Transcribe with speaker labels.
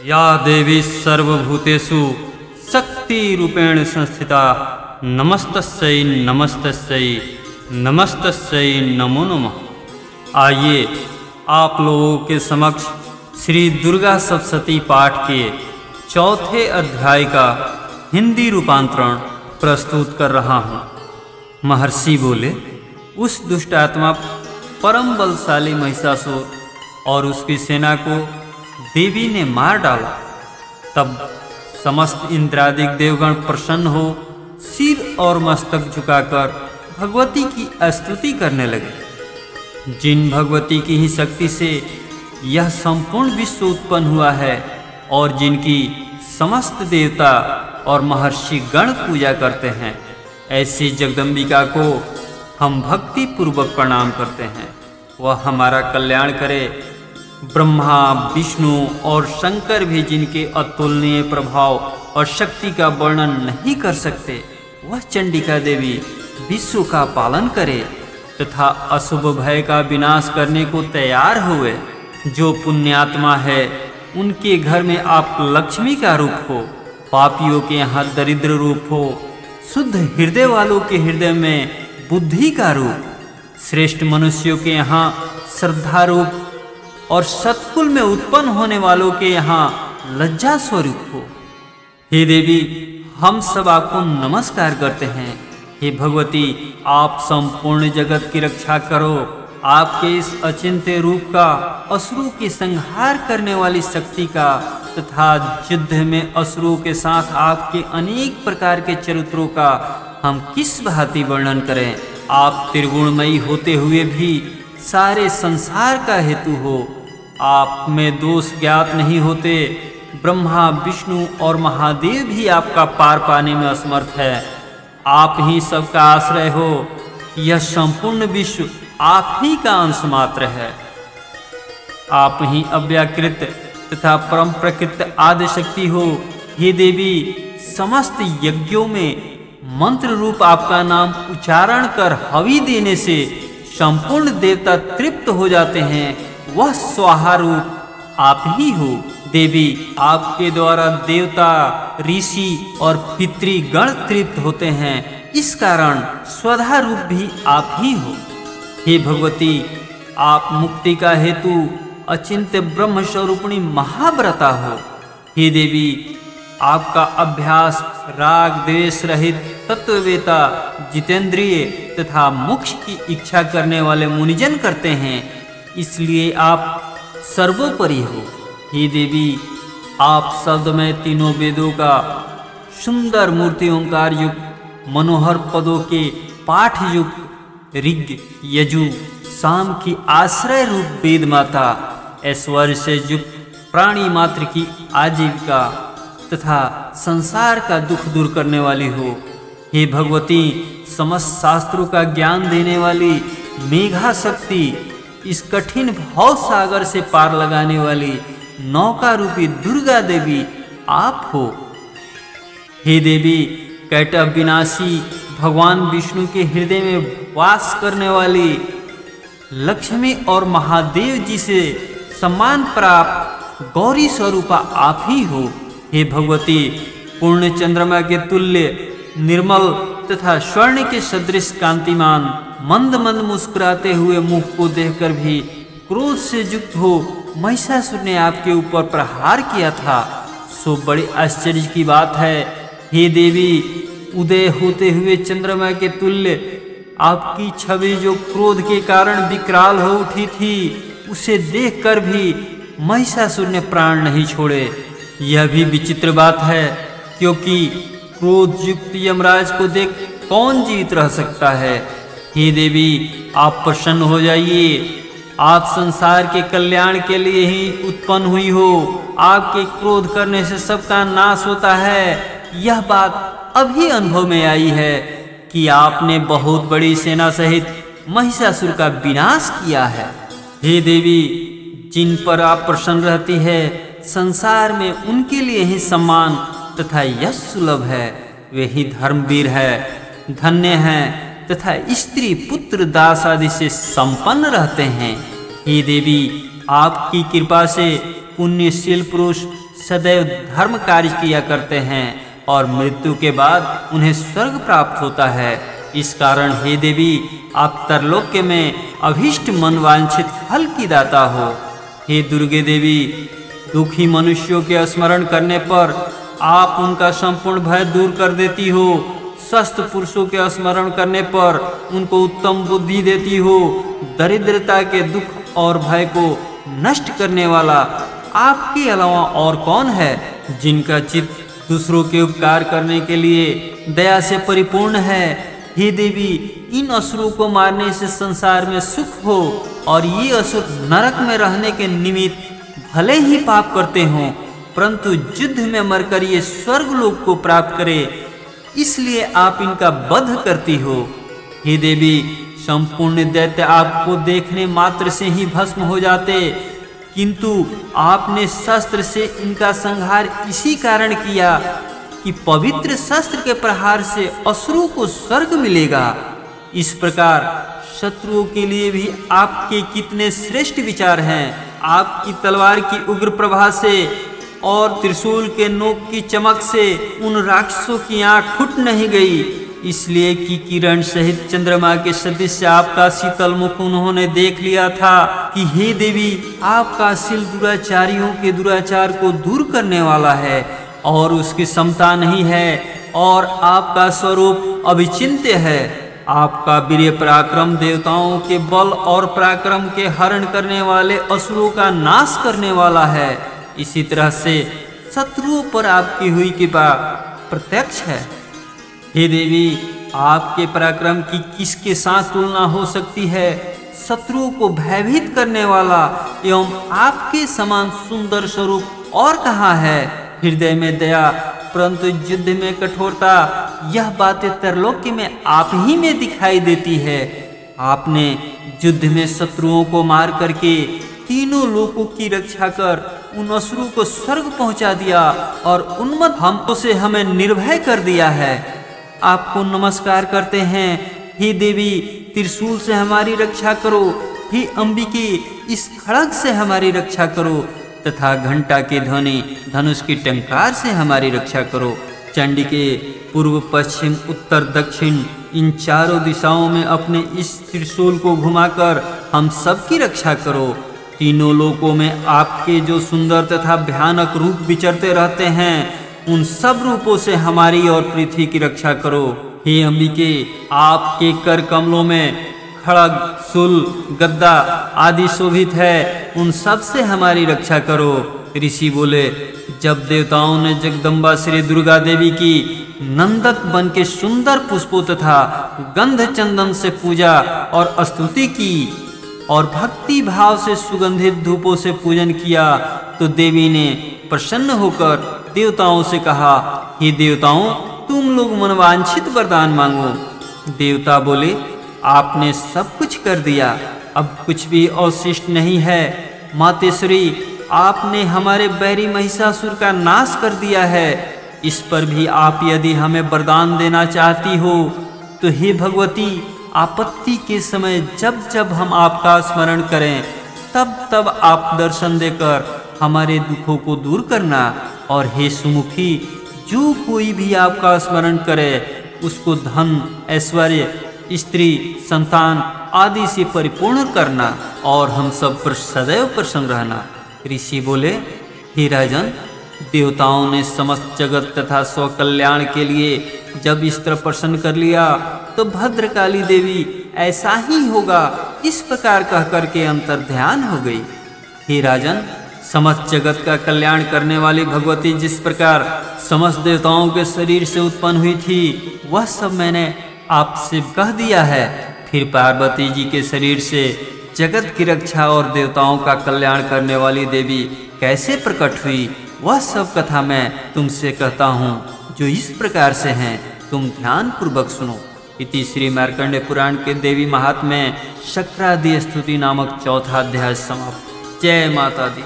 Speaker 1: या देवी सर्वभूतेषु शक्तिरूपेण संस्थिता नमस्तस्यै नमस्तस्यै नमस्तस्यै नमो नमः। आइए आप लोगों के समक्ष श्री दुर्गा सप्तशती पाठ के चौथे अध्याय का हिंदी रूपांतरण प्रस्तुत कर रहा हूँ। महर्षि बोले, उस दुष्ट आत्मा परम बलशाली महिषासुर और उसकी सेना को देवी ने मार डाला। तब समस्त इंद्रादिक देवगण प्रसन्न हो सिर और मस्तक झुकाकर भगवती की स्तुति करने लगे। जिन भगवती की ही शक्ति से यह संपूर्ण विश्व उत्पन्न हुआ है और जिनकी समस्त देवता और महर्षि गण पूजा करते हैं, ऐसी जगदम्बिका को हम भक्ति पूर्वक प्रणाम करते हैं। वह हमारा कल्याण करे। ब्रह्मा, विष्णु और शंकर भी जिनके अतुलनीय प्रभाव और शक्ति का वर्णन नहीं कर सकते, वह चंडिका देवी विश्व का पालन करे तथा अशुभ भय का विनाश करने को तैयार हुए। जो पुण्यात्मा है उनके घर में आप लक्ष्मी का रूप हो, पापियों के यहाँ दरिद्र रूप हो, शुद्ध हृदय वालों के हृदय में बुद्धि का रूप, श्रेष्ठ मनुष्यों के यहाँ श्रद्धा रूप और सत्कुल में उत्पन्न होने वालों के यहाँ लज्जा स्वरूप हो। हे देवी, हम सब आपको नमस्कार करते हैं। हे भगवती, आप संपूर्ण जगत की रक्षा करो। आपके इस अचिंत्य रूप का, असुरों के संहार करने वाली शक्ति का तथा युद्ध में असुरों के साथ आपके अनेक प्रकार के चरित्रों का हम किस भांति वर्णन करें। आप त्रिगुणमयी होते हुए भी सारे संसार का हेतु हो। आप में दोष ज्ञात नहीं होते। ब्रह्मा, विष्णु और महादेव भी आपका पार पाने में असमर्थ है। आप ही सबका आश्रय हो। यह संपूर्ण विश्व आप ही का अंश मात्र है। आप ही अव्याकृत तथा परम प्रकृत आदि शक्ति हो। हे देवी, समस्त यज्ञों में मंत्र रूप आपका नाम उच्चारण कर हवि देने से संपूर्ण देवता तृप्त हो जाते हैं। वह स्वाहा रूप आप ही हो। देवी, आपके द्वारा देवता, ऋषि और पितृगण तृप्त होते हैं। इस कारण स्वधा रूप भी आप ही हो। हे भगवती, आप मुक्ति का हेतु अचिंत्य ब्रह्म स्वरूपिणी महाव्रता हो। हे देवी, आपका अभ्यास राग द्वेष रहित तत्ववेता, जितेंद्रिय तथा मोक्ष की इच्छा करने वाले मुनिजन करते हैं, इसलिए आप सर्वोपरि हो। हे देवी, आप शब्द में तीनों वेदों का सुंदर मूर्ति ओंकार युक्त मनोहर पदों के पाठ युक्त ऋग, यजु, साम की आश्रय रूप वेद माता, ऐश्वर्य से युक्त प्राणी मात्र की आजीविका तथा संसार का दुख दूर करने वाली हो। हे भगवती, समस्त शास्त्रों का ज्ञान देने वाली मेघा शक्ति, इस कठिन भव सागर से पार लगाने वाली नौका रूपी दुर्गा देवी आप हो। हे देवी, कैटभ विनाशी भगवान विष्णु के हृदय में वास करने वाली लक्ष्मी और महादेव जी से सम्मान प्राप्त गौरी स्वरूपा आप ही हो। हे भगवती, पूर्ण चंद्रमा के तुल्य निर्मल तथा स्वर्ण के सदृश कांतिमान मंद मंद मुस्कुराते हुए मुख को देखकर भी क्रोध से युक्त हो महिषासुर ने आपके ऊपर प्रहार किया था, सो बड़े आश्चर्य की बात है। हे देवी, उदय होते हुए चंद्रमा के तुल्य आपकी छवि जो क्रोध के कारण विकराल हो उठी थी, उसे देखकर भी महिषासुर ने प्राण नहीं छोड़े। यह भी विचित्र बात है, क्योंकि क्रोध युक्त यमराज को देख कौन जीत रह सकता है। हे देवी, आप प्रसन्न हो जाइए। आप संसार के कल्याण के लिए ही उत्पन्न हुई हो। आपके क्रोध करने से सबका नाश होता है। यह बात अभी अनुभव में आई है कि आपने बहुत बड़ी सेना सहित महिषासुर का विनाश किया है। हे देवी, जिन पर आप प्रसन्न रहती है, संसार में उनके लिए ही सम्मान तथा यश सुलभ है। वे ही धर्मवीर है, धन्य हैं तथा स्त्री पुत्र दास आदि से संपन्न रहते हैं। हे देवी, आपकी कृपा से पुण्यशील पुरुष सदैव धर्म कार्य किया करते हैं और मृत्यु के बाद उन्हें स्वर्ग प्राप्त होता है। इस कारण हे देवी, आप तरलोक्य में अभीष्ट मनवांछित फल की दाता हो। हे दुर्गे देवी, दुखी मनुष्यों के स्मरण करने पर आप उनका संपूर्ण भय दूर कर देती हो। स्वस्थ पुरुषों के स्मरण करने पर उनको उत्तम बुद्धि देती हो। दरिद्रता के दुख और भय को नष्ट करने वाला आपके अलावा और कौन है, जिनका चित्त दूसरों के उपकार करने के लिए दया से परिपूर्ण है। हे देवी, इन असुरों को मारने से संसार में सुख हो और ये असुर नरक में रहने के निमित्त भले ही पाप करते हों, परंतु युद्ध में मरकर ये स्वर्ग लोक को प्राप्त करे, इसलिए आप इनका वध करती हो। हे देवी, संपूर्ण दैत्य आपको देखने मात्र से ही भस्म हो जाते, किंतु आपने शस्त्र से इनका संहार इसी कारण किया कि पवित्र शस्त्र के प्रहार से असुरों को स्वर्ग मिलेगा। इस प्रकार शत्रुओं के लिए भी आपके कितने श्रेष्ठ विचार हैं। आपकी तलवार की उग्र प्रभा से और त्रिशूल के नोक की चमक से उन राक्षसों की आंख फूट नहीं गई, इसलिए कि किरण सहित चंद्रमा के सदृश आपका शीतल मुख उन्होंने देख लिया था कि हे देवी, आपका शील दुराचारियों के दुराचार को दूर करने वाला है और उसकी समता नहीं है और आपका स्वरूप अविचिंत्य है। आपका वीर्य पराक्रम देवताओं के बल और पराक्रम के हरण करने वाले असुरों का नाश करने वाला है। इसी तरह से शत्रुओं पर आपकी हुई कृपा प्रत्यक्ष है। हे देवी, आपके पराक्रम की किसके साथ तुलना हो सकती है। शत्रुओं को भयभीत करने वाला एवं आपके समान सुंदर स्वरूप और कहाँ है। हृदय में दया परंतु युद्ध में कठोरता, यह बातें तरलोक्य में आप ही में दिखाई देती है। आपने युद्ध में शत्रुओं को मार करके तीनों लोकों की रक्षा कर उन असुरों को स्वर्ग पहुंचा दिया और उन्मत्त हमको से हमें निर्भय कर दिया है। आपको नमस्कार करते हैं। हे देवी, त्रिशूल से हमारी रक्षा करो। हे अंबिके, इस खड्ग से हमारी रक्षा करो तथा घंटा के ध्वनि धनुष की टंकार से हमारी रक्षा करो। चंडिके, पूर्व पश्चिम उत्तर दक्षिण इन चारों दिशाओं में अपने इस त्रिशूल को घुमाकर हम सबकी रक्षा करो। तीनों लोकों में आपके जो सुंदर तथा भयानक रूप विचरते रहते हैं, उन सब रूपों से हमारी और पृथ्वी की रक्षा करो। हे अंबिके, आपके कर कमलों में खड्ग, शूल, गद्दा आदि शोभित है, उन सब से हमारी रक्षा करो। ऋषि बोले, जब देवताओं ने जगदम्बा श्री दुर्गा देवी की नंदक बन के सुंदर पुष्पों तथा गंध चंदन से पूजा और स्तुति की और भक्ति भाव से सुगंधित धूपों से पूजन किया, तो देवी ने प्रसन्न होकर देवताओं से कहा, हे देवताओं, तुम लोग मनवांछित वरदान मांगो। देवता बोले, आपने सब कुछ कर दिया, अब कुछ भी अवशिष्ट नहीं है। मातेश्वरी, आपने हमारे बैरी महिषासुर का नाश कर दिया है। इस पर भी आप यदि हमें वरदान देना चाहती हो तो हे भगवती, आपत्ति के समय जब जब हम आपका स्मरण करें तब तब आप दर्शन देकर हमारे दुखों को दूर करना। और हे सुमुखी, जो कोई भी आपका स्मरण करे उसको धन, ऐश्वर्य, स्त्री, संतान आदि से परिपूर्ण करना और हम सब पर सदैव प्रसन्न रहना। ऋषि बोले, हे राजन, देवताओं ने समस्त जगत तथा स्वकल्याण के लिए जब इस तरह प्रसन्न कर लिया तो भद्रकाली देवी ऐसा ही होगा, इस प्रकार कह करके अंतर ध्यान हो गई। हे राजन, समस्त जगत का कल्याण करने वाली भगवती जिस प्रकार समस्त देवताओं के शरीर से उत्पन्न हुई थी, वह सब मैंने आपसे कह दिया है। फिर पार्वती जी के शरीर से जगत की रक्षा और देवताओं का कल्याण करने वाली देवी कैसे प्रकट हुई, वह सब कथा मैं तुमसे कहता हूँ, जो इस प्रकार से हैं, तुम ध्यान पूर्वक सुनो। इति श्री मार्कंडेय पुराण के देवी महात्म्य शक्रादि स्तुति नामक चौथा अध्याय समाप्त। जय माता दी।